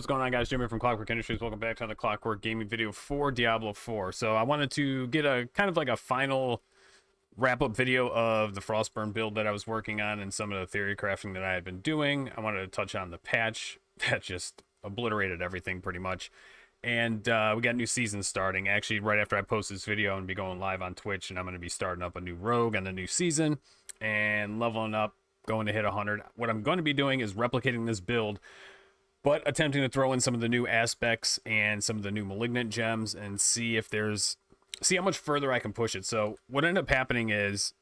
What's going on, guys? Jimmy from Clockwork Industries. Welcome back to another Clockwork gaming video for Diablo 4. So I wanted to get a kind of like a final wrap-up video of the Frostburn build that I was working on and some of the theory crafting that I had been doing. I wanted to touch on the patch that just obliterated everything pretty much. And we got new season starting. Actually, right after I post this video, I'm going to be going live on Twitch, and I'm going to be starting up a new rogue on the new season and leveling up, going to hit 100. What I'm going to be doing is replicating this build, but attempting to throw in some of the new aspects and some of the new malignant gems and see how much further I can push it. So what ended up happening is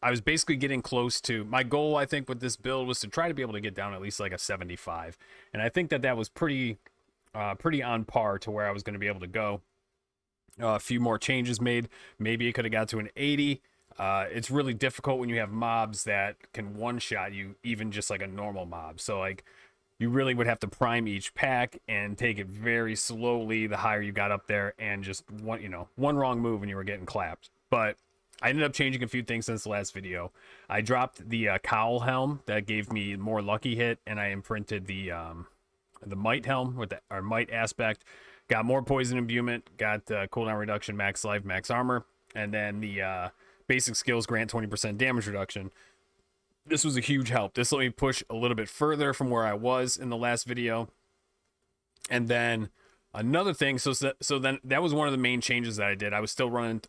I was basically getting close to my goal. I think with this build was to try to be able to get down at least like a 75, and I think that was pretty on par to where I was going to be able to go. A few more changes made, maybe it could have got to an 80. It's really difficult when you have mobs that can one-shot you, even just like a normal mob. So like, you really would have to prime each pack and take it very slowly the higher you got up there, and just one wrong move and you were getting clapped. But I ended up changing a few things since the last video. I dropped the cowl helm that gave me more lucky hit, and I imprinted the might helm with our might aspect. Got more poison imbuement, got cooldown reduction, max life, max armor, and then the basic skills grant 20% damage reduction. This was a huge help. This let me push a little bit further from where I was in the last video. And then another thing, so then that was one of the main changes that I did. I was still running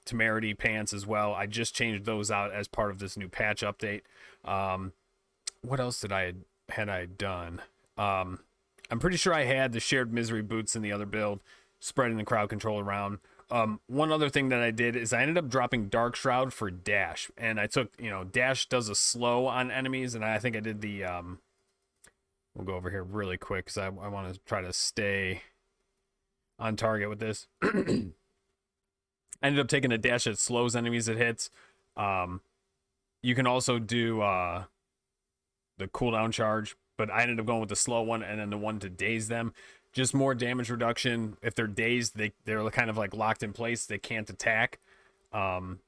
temerity pants as well. I just changed those out as part of this new patch update. What else did I done? I'm pretty sure I had the shared misery boots in the other build, spreading the crowd control around. One other thing that I did is I ended up dropping Dark Shroud for dash, and I took, dash does a slow on enemies, and I think I did the, we'll go over here really quick because I want to try to stay on target with this. I ended up taking a dash that slows enemies it hits. You can also do the cooldown charge, but I ended up going with the slow one and then the one to daze them. Just more damage reduction. If they're dazed, they're kind of like locked in place. They can't attack. Or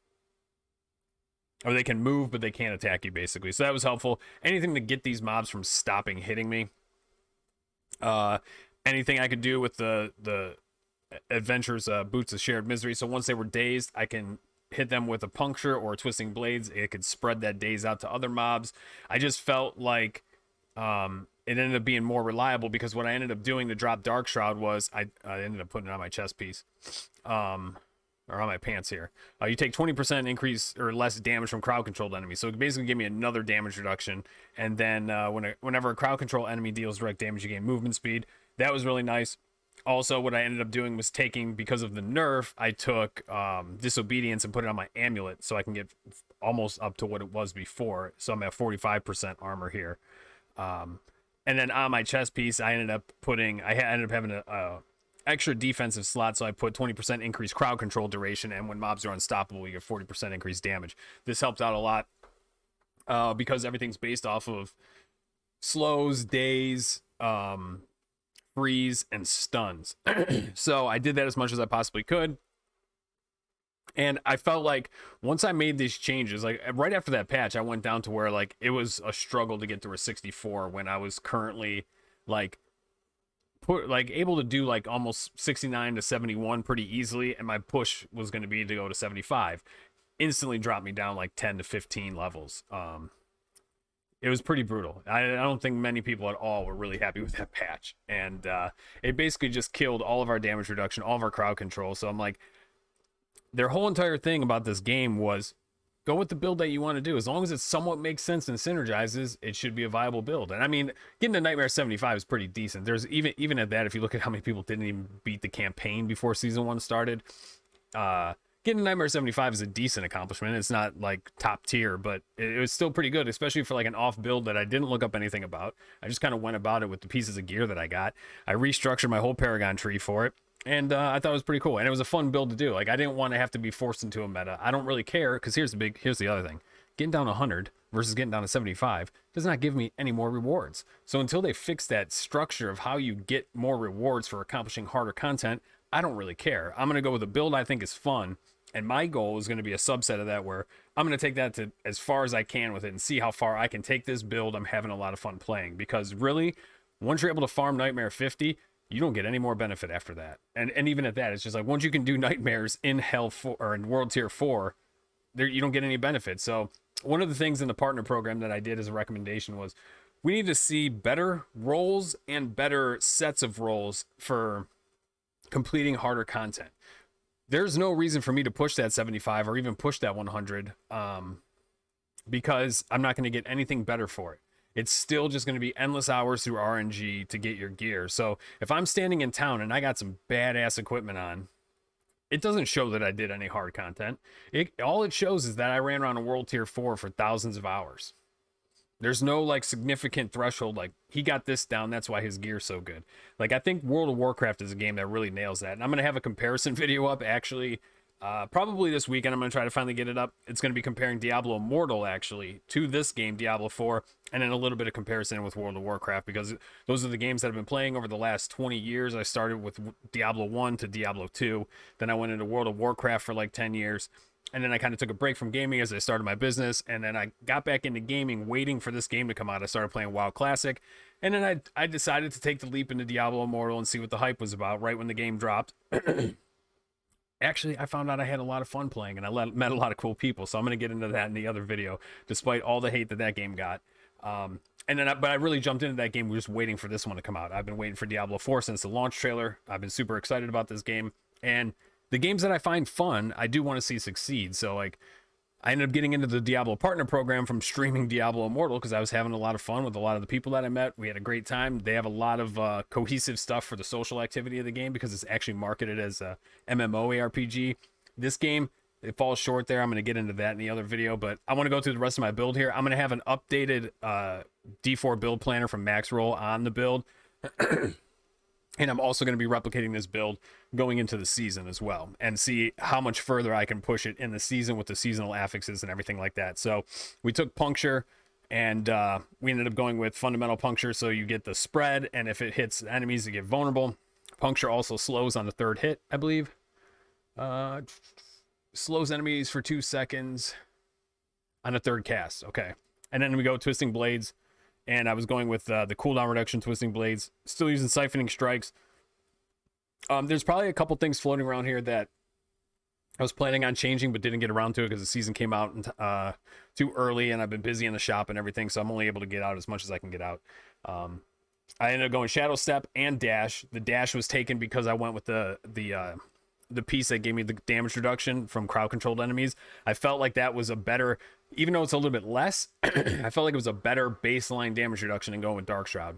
they can move, but they can't attack you, basically. So that was helpful. Anything to get these mobs from stopping hitting me. Anything I could do with the adventurers boots of shared misery. So once they were dazed, I can hit them with a puncture or twisting blades. It could spread that daze out to other mobs. I just felt like it ended up being more reliable, because what I ended up doing to drop Dark Shroud was I ended up putting it on my chest piece, or on my pants here. You take 20% increase or less damage from crowd controlled enemies, so it basically gave me another damage reduction. And then whenever a crowd control enemy deals direct damage, you gain movement speed. That was really nice. Also, what I ended up doing was taking, because of the nerf, I took disobedience and put it on my amulet, so I can get almost up to what it was before. So I'm at 45% armor here. And then on my chest piece, I ended up having a extra defensive slot, so I put 20% increased crowd control duration, and when mobs are unstoppable, you get 40% increased damage. This helped out a lot, because everything's based off of slows, daze, freeze, and stuns. So I did that as much as I possibly could. And I felt like once I made these changes, like right after that patch, I went down to where like it was a struggle to get to a 64 when I was currently like able to do like almost 69 to 71 pretty easily, and my push was going to be to go to 75. Instantly dropped me down like 10 to 15 levels. It was pretty brutal. I don't think many people at all were really happy with that patch, and it basically just killed all of our damage reduction, all of our crowd control. So I'm like, their whole entire thing about this game was go with the build that you want to do. As long as it somewhat makes sense and synergizes, it should be a viable build. And I mean, getting to Nightmare 75 is pretty decent. There's even at that, if you look at how many people didn't even beat the campaign before season 1 started, getting to Nightmare 75 is a decent accomplishment. It's not like top tier, but it was still pretty good, especially for like an off build that I didn't look up anything about. I just kind of went about it with the pieces of gear that I got. I restructured my whole Paragon tree for it. And I thought it was pretty cool, and it was a fun build to do. Like, I didn't want to have to be forced into a meta. I don't really care, because here's the other thing: getting down 100 versus getting down to 75 does not give me any more rewards. So until they fix that structure of how you get more rewards for accomplishing harder content, I don't really care. I'm gonna go with a build I think is fun, and my goal is going to be a subset of that, where I'm going to take that to as far as I can with it and see how far I can take this build I'm having a lot of fun playing. Because really, Once you're able to farm Nightmare 50, you don't get any more benefit after that. And even at that, it's just like once you can do Nightmares in Hell 4 or in World Tier 4, there you don't get any benefit. So one of the things in the partner program that I did as a recommendation was we need to see better roles and better sets of roles for completing harder content. There's no reason for me to push that 75 or even push that 100 because I'm not going to get anything better for it. It's still just going to be endless hours through RNG to get your gear. So if I'm standing in town and I got some badass equipment on, it doesn't show that I did any hard content. All it shows is that I ran around a World Tier 4 for thousands of hours. There's no like significant threshold, like he got this down, that's why his gear's so good. Like I think World of Warcraft is a game that really nails that. And I'm going to have a comparison video up actually probably this weekend. I'm going to try to finally get it up. It's going to be comparing Diablo Immortal actually to this game, Diablo 4, and then a little bit of comparison with World of Warcraft because those are the games that I've been playing over the last 20 years. I started with Diablo 1 to Diablo 2. Then I went into World of Warcraft for like 10 years. And then I kind of took a break from gaming as I started my business. And then I got back into gaming, waiting for this game to come out. I started playing WoW Classic. And then I decided to take the leap into Diablo Immortal and see what the hype was about right when the game dropped. Actually, I found out I had a lot of fun playing and I met a lot of cool people. So I'm going to get into that in the other video, despite all the hate that game got. But I really jumped into that game just waiting for this one to come out. I've been waiting for Diablo 4 since the launch trailer. I've been super excited about this game. And the games that I find fun, I do want to see succeed. So like I ended up getting into the Diablo partner program from streaming Diablo Immortal because I was having a lot of fun with a lot of the people that I met. We had a great time. They have a lot of cohesive stuff for the social activity of the game because it's actually marketed as a MMO ARPG. This game, it falls short there. I'm going to get into that in the other video, but I want to go through the rest of my build here. I'm going to have an updated D4 build planner from Maxroll on the build. And I'm also going to be replicating this build going into the season as well and see how much further I can push it in the season with the seasonal affixes and everything like that. So we took puncture and we ended up going with fundamental puncture. So you get the spread, and if it hits enemies, you get vulnerable. Puncture also slows on the third hit, I believe. Slows enemies for 2 seconds on a third cast. Okay. And then we go Twisting Blades. And I was going with the cooldown reduction Twisting Blades. Still using Siphoning Strikes. There's probably a couple things floating around here that I was planning on changing, but didn't get around to it because the season came out too early, and I've been busy in the shop and everything, so I'm only able to get out as much as I can get out. I ended up going Shadow Step and Dash. The Dash was taken because I went with the piece that gave me the damage reduction from crowd-controlled enemies. I felt like that was a better, even though it's a little bit less, I felt like it was a better baseline damage reduction than going with Dark Shroud.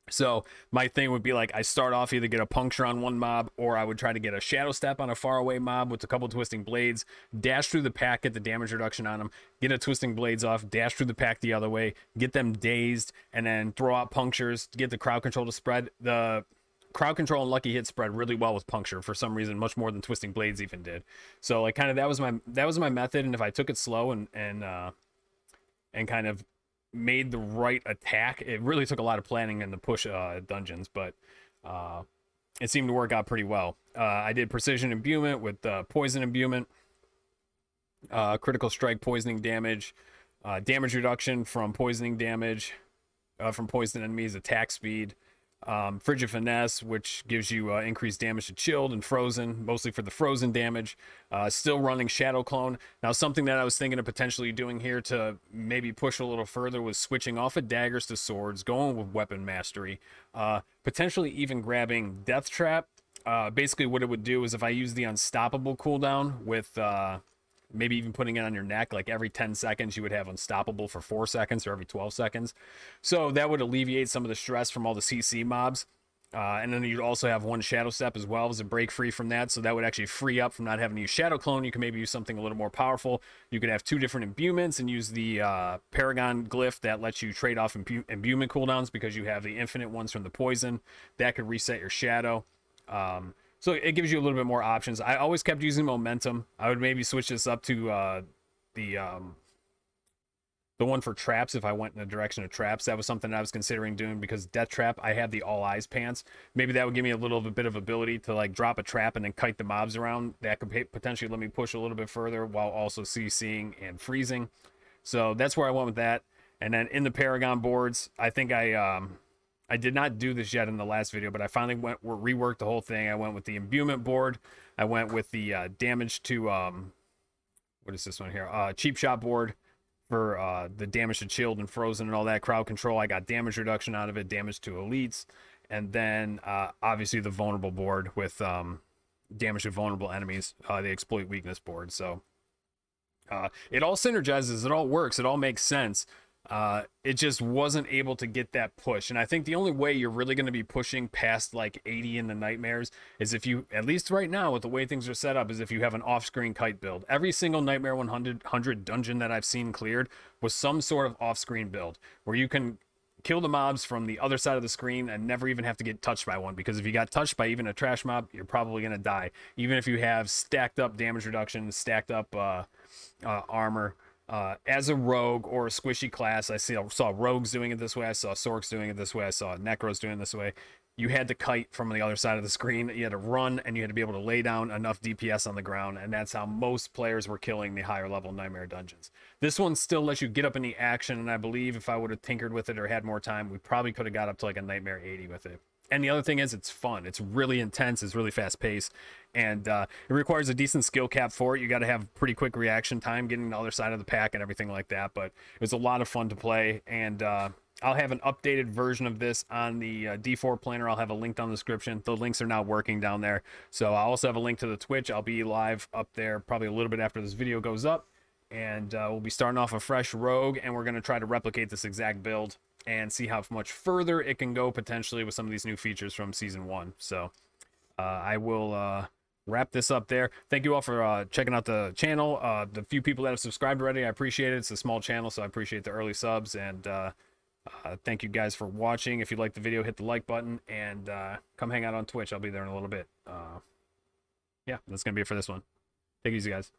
So my thing would be like, I start off either get a puncture on one mob, or I would try to get a Shadow Step on a faraway mob with a couple Twisting Blades, dash through the pack, get the damage reduction on them, get a Twisting Blades off, dash through the pack the other way, get them dazed, and then throw out punctures to get the crowd control to spread. The crowd control and lucky hit spread really well with puncture for some reason, much more than Twisting Blades even did. So like kind of that was my method, and if I took it slow and kind of made the right attack, it really took a lot of planning in the push dungeons, but it seemed to work out pretty well. I did precision imbuement with poison imbuement, critical strike poisoning damage, damage reduction from poisoning damage from poison enemies, attack speed, Frigid Finesse, which gives you increased damage to chilled and frozen, mostly for the frozen damage. Still running Shadow Clone. Now, something that I was thinking of potentially doing here to maybe push a little further was switching off of daggers to swords, going with weapon mastery, potentially even grabbing Death Trap. Basically, what it would do is if I use the Unstoppable cooldown with maybe even putting it on your neck, like every 10 seconds you would have Unstoppable for 4 seconds or every 12 seconds. So that would alleviate some of the stress from all the CC mobs. And then you'd also have one Shadow Step as well as a break free from that. So that would actually free up from not having to use Shadow Clone. You can maybe use something a little more powerful. You could have 2 different imbuements and use the Paragon glyph that lets you trade off imbuement cooldowns because you have the infinite ones from the poison. That could reset your Shadow. So it gives you a little bit more options. I always kept using momentum. I would maybe switch this up to the one for traps if I went in the direction of traps. That was something I was considering doing because Death Trap, I had the All Eyes pants. Maybe that would give me a little bit of ability to like drop a trap and then kite the mobs around. That could potentially let me push a little bit further while also CCing and freezing. So that's where I went with that. And then in the Paragon boards, I think I I did not do this yet in the last video, but I finally reworked the whole thing. I went with the imbuement board. I went with the damage to what is this one here? Cheap shot board for the damage to chilled and frozen and all that crowd control. I got damage reduction out of it, damage to elites, and then obviously the vulnerable board with damage to vulnerable enemies, the exploit weakness board. So it all synergizes, it all works, it all makes sense. It just wasn't able to get that push. And I think the only way you're really going to be pushing past like 80 in the nightmares is if you, at least right now with the way things are set up, is if you have an off-screen kite build. Every single Nightmare 100 dungeon that I've seen cleared was some sort of off-screen build where you can kill the mobs from the other side of the screen and never even have to get touched by one, because if you got touched by even a trash mob, you're probably going to die, even if you have stacked up damage reduction, stacked up armor. As a rogue or a squishy class, I saw rogues doing it this way, I saw sorks doing it this way, I saw necros doing it this way. You had to kite from the other side of the screen, you had to run, and you had to be able to lay down enough DPS on the ground, and that's how most players were killing the higher level Nightmare dungeons. This one still lets you get up in the action, and I believe if I would have tinkered with it or had more time, we probably could have got up to like a Nightmare 80 with it. And the other thing is, it's fun. It's really intense. It's really fast paced, and it requires a decent skill cap for it. You got to have pretty quick reaction time, getting the other side of the pack and everything like that. But it was a lot of fun to play, and I'll have an updated version of this on the D4 planner. I'll have a link down the description. The links are now working down there. So I'll also have a link to the Twitch. I'll be live up there probably a little bit after this video goes up, and we'll be starting off a fresh rogue, and we're going to try to replicate this exact build and see how much further it can go potentially with some of these new features from season 1. So I will wrap this up there. Thank you all for checking out the channel. The few people that have subscribed already, I appreciate it. It's a small channel, so I appreciate the early subs, and thank you guys for watching. If you liked the video, hit the like button, and come hang out on Twitch. I'll be there in a little bit. Yeah, that's gonna be it for this one. Take it easy, guys.